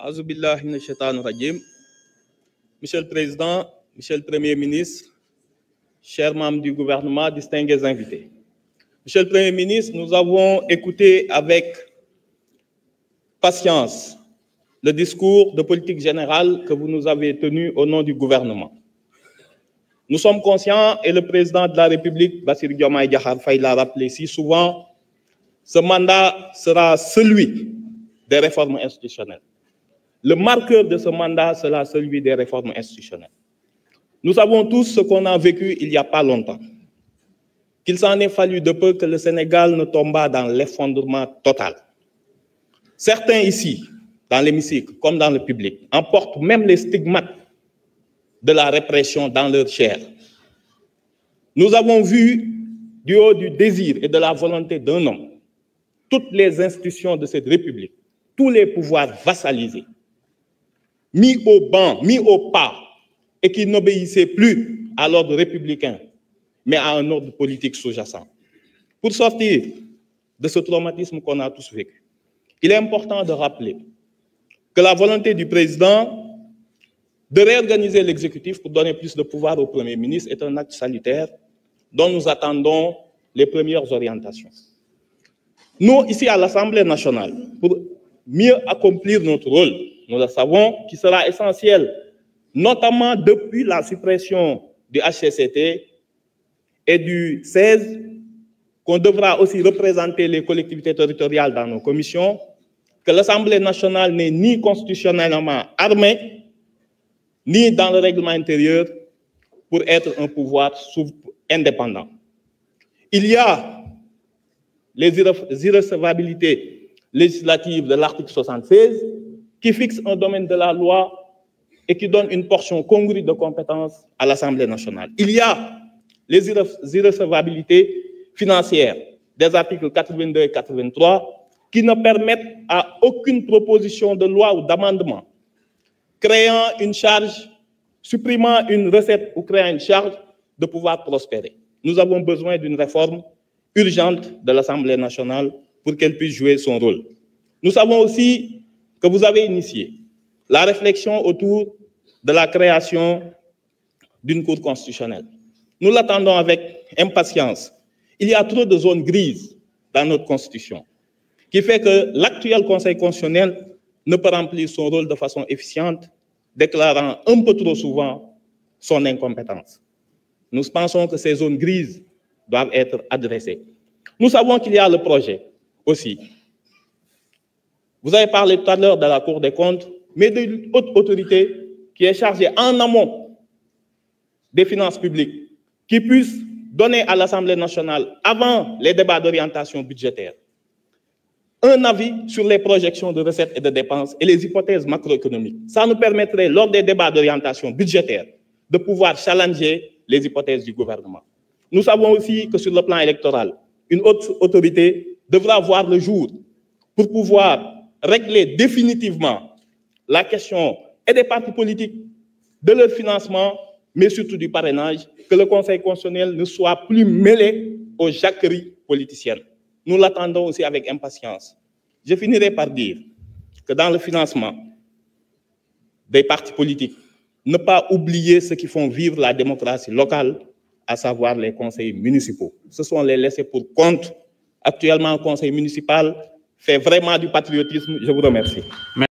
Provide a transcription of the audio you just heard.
Azubillahi minash shaitanir rajim. Monsieur le Président, Monsieur le Premier ministre, chers membres du gouvernement, distingués invités. Monsieur le Premier ministre, nous avons écouté avec patience le discours de politique générale que vous nous avez tenu au nom du gouvernement. Nous sommes conscients, et le Président de la République, Bassirou Diomaye Diakhar Faye, l'a rappelé si souvent, ce mandat sera celui des réformes institutionnelles. Le marqueur de ce mandat sera celui des réformes institutionnelles. Nous savons tous ce qu'on a vécu il n'y a pas longtemps. Qu'il s'en est fallu de peu que le Sénégal ne tombe dans l'effondrement total. Certains ici, dans l'hémicycle comme dans le public, emportent même les stigmates de la répression dans leur chair. Nous avons vu, du haut du désir et de la volonté d'un homme, toutes les institutions de cette République, tous les pouvoirs vassalisés, mis au banc, mis au pas, et qui n'obéissaient plus à l'ordre républicain, mais à un ordre politique sous-jacent. Pour sortir de ce traumatisme qu'on a tous vécu, il est important de rappeler que la volonté du président de réorganiser l'exécutif pour donner plus de pouvoir au Premier ministre est un acte salutaire dont nous attendons les premières orientations. Nous, ici à l'Assemblée nationale, pour mieux accomplir notre rôle, nous le savons, qui sera essentiel, notamment depuis la suppression du HCCT et du 16, qu'on devra aussi représenter les collectivités territoriales dans nos commissions, que l'Assemblée nationale n'est ni constitutionnellement armée, ni dans le règlement intérieur pour être un pouvoir indépendant. Il y a les irrecevabilités législatives de l'article 76 qui fixe un domaine de la loi et qui donne une portion congrue de compétences à l'Assemblée nationale. Il y a les irrecevabilités financières des articles 82 et 83 qui ne permettent à aucune proposition de loi ou d'amendement créant une charge, supprimant une recette ou créant une charge de pouvoir prospérer. Nous avons besoin d'une réforme urgente de l'Assemblée nationale pour qu'elle puisse jouer son rôle. Nous savons aussi que vous avez initié la réflexion autour de la création d'une Cour constitutionnelle. Nous l'attendons avec impatience. Il y a trop de zones grises dans notre Constitution, qui fait que l'actuel Conseil constitutionnel ne peut remplir son rôle de façon efficiente, déclarant un peu trop souvent son incompétence. Nous pensons que ces zones grises doivent être adressées. Nous savons qu'il y a le projet aussi. Vous avez parlé tout à l'heure de la Cour des comptes, mais d'une haute autorité qui est chargée en amont des finances publiques, qui puisse donner à l'Assemblée nationale, avant les débats d'orientation budgétaire, un avis sur les projections de recettes et de dépenses et les hypothèses macroéconomiques. Ça nous permettrait, lors des débats d'orientation budgétaire, de pouvoir challenger les hypothèses du gouvernement. Nous savons aussi que sur le plan électoral, une haute autorité devra voir le jour pour pouvoir régler définitivement la question et des partis politiques, de leur financement, mais surtout du parrainage, que le Conseil constitutionnel ne soit plus mêlé aux jacqueries politiciennes. Nous l'attendons aussi avec impatience. Je finirai par dire que dans le financement des partis politiques, ne pas oublier ceux qui font vivre la démocratie locale, à savoir les conseils municipaux. Ce sont les laissés pour compte. Actuellement, le conseil municipal fait vraiment du patriotisme. Je vous remercie.